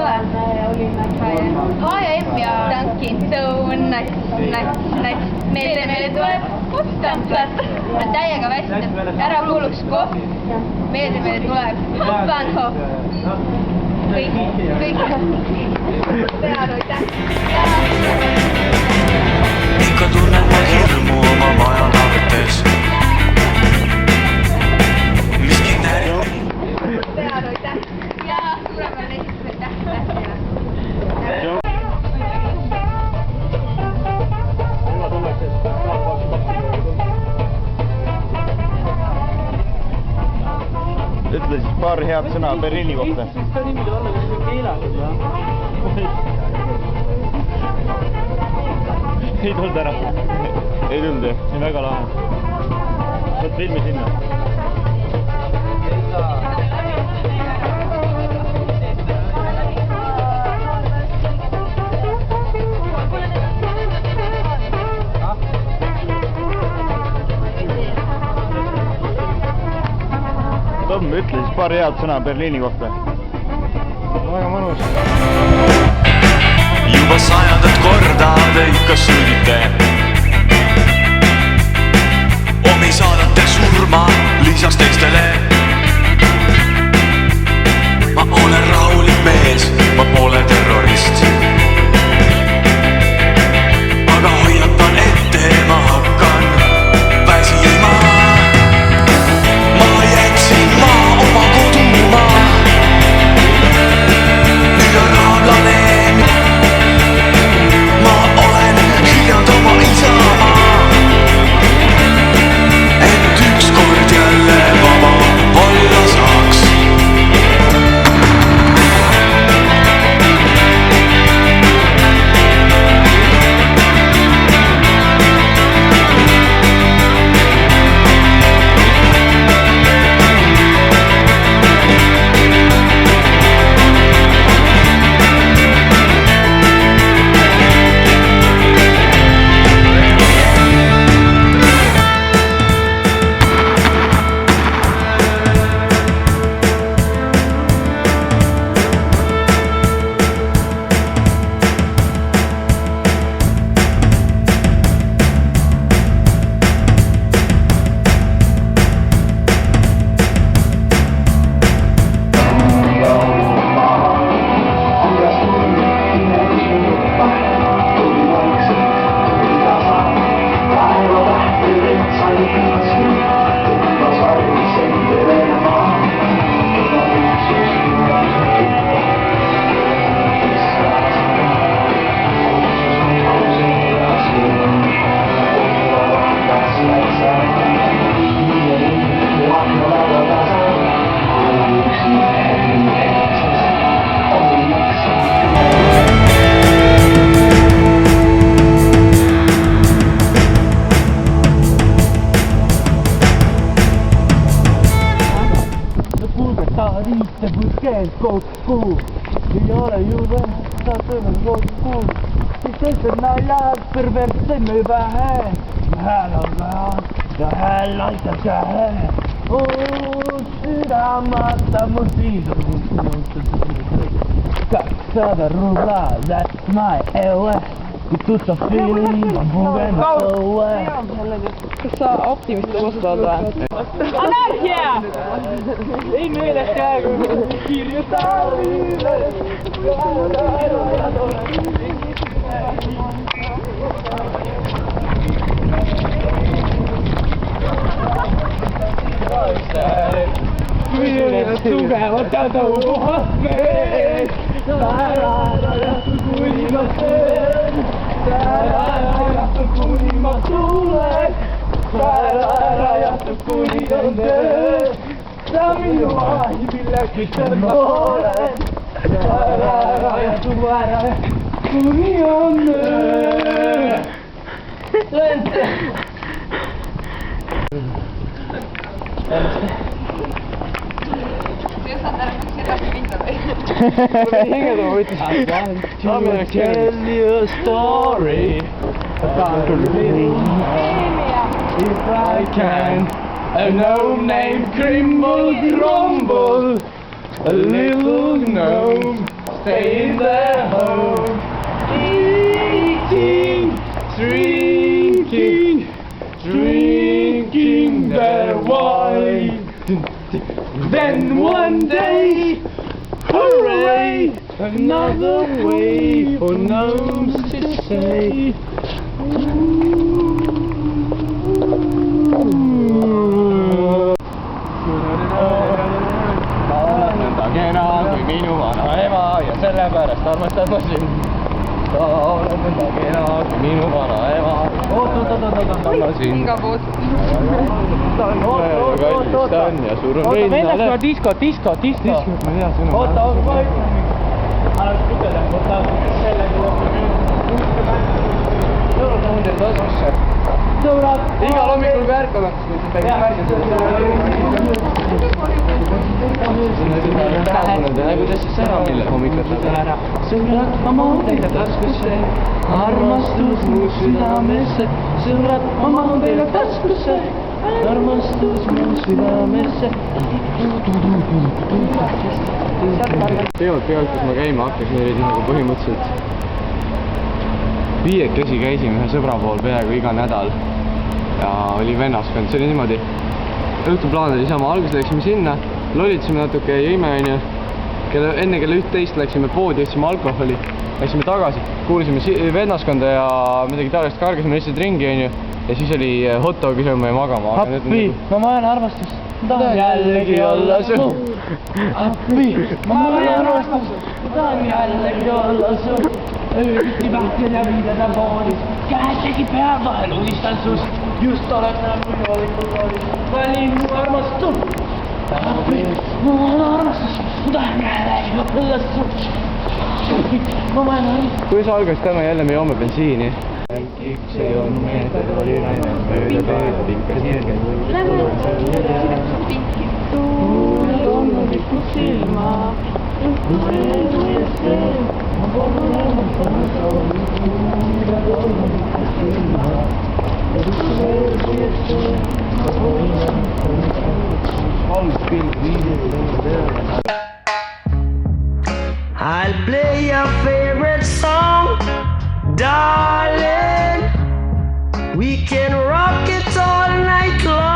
ole. H&M ja Dunkin. So nice. Meile tuleb Puhtamplast. On täiega väsinud. Ära kuuluks kohv. Meile tuleb Vanho. Kõik. Pead hoida. Ikka tunnen ma hirmu oma maja lavetes. Miski närib. Pead hoida. Ja suurepära esitused tähtsad. Ütle siis paar head sõna Berliini kohta. Seda nimi olla, kui see on keelatud, jah. Ei tulnud ära. Ei tulnud jah? See on väga lahe. Võt filmi sinna. Tom, ütle siis paar head sõna Berliini kohta. Väga mõnus. Juba sajandat korda te ikka süüdite. Omi saadate surma lisaks teistele. Ma olen rahulik mees, ma pole terrorist. Aga hoiatan ette, ma hakkan väsima. Ma jätsin maa oma kodumaa. Nüüd on raamlane. Ma olen hüljanud oma isamaa. Et ükskord jälle vaba olla saaks. Kokku, ei ole ju veel, sa tõenäoliselt kokku, siis teised naljad pervertsemme vähe, hääl on vähe ja hääl aitab kähe. Südamata mu siidus, 200 rubla, that's my LA. Kui tutsa film on pugenud õue. Kas sa optimisti kostad või? Anarhia! Ei meile käegu kirjuta üle. Miljonid tugevad ja tõubuvad mees. Rajatud kuni ma teen. Rajatud kuni ma tulen. Rajatud kuni on töö. Sa minu ahi milleküsen olen. Rajatud kuni on töö. I'm gonna tell you a story about a little if I can. A gnome named Grimble Grumble, a little gnome staying there home, eating, drinking their wine. Then one day, hooray, another way for gnomes to say. Kui minu vanaema ja sellepärast armastan ma sind. Ta olen nõnda kena kui minu vanaema. Oot, sind. Iga pood. Kallistan ja surun rinnale. Oota, disko. Hea sõnum. Oota, ma ütlen. Ära ütelda, oota, sellega sõbrad. Igal hommikul kui ärkama. Kuidas siis ära mille hommikul ära? Sõbrad, ma maun teile taskusse, armastus mu südamesse. Sõbrad, ma maun teile taskusse, armastus mu südamesse. Tegelikult, kus ma käima hakkasin, olid nagu põhimõtteliselt viiekesi käisime ühe sõbra pool peaaegu iga nädal ja oli vennaskond, see oli niimoodi. Õhtuplaan oli sama, alguses läksime sinna, lolitsime natuke, jõime onju. Enne kella 11 läksime poodi, jõudsime alkoholi, läksime tagasi, kuulisime vennaskonda ja midagi taolist, kargasime lihtsalt ringi onju. Ja siis oli hot dogi sööma ja magama. Appi, ma vajan armastust. Ma tahan jällegi olla su. Appi, ma vajan armastust. Ma tahan jällegi olla su. Öösiti pähkel ja viideda poolis. Käesegi pead vahel unistan sust. Just oled nagu joolikul. Valin mu armastus. Appi, ma vajan armastust. Ma tahan jällegi olla su. Ma vajan armastust. Kuidas algas täna jälle me joome bensiini? See on meelded, oli naine, mööda ikka sirge. Tuul on likud silma, I'll play your favorite song, darling. We can rock it all night long.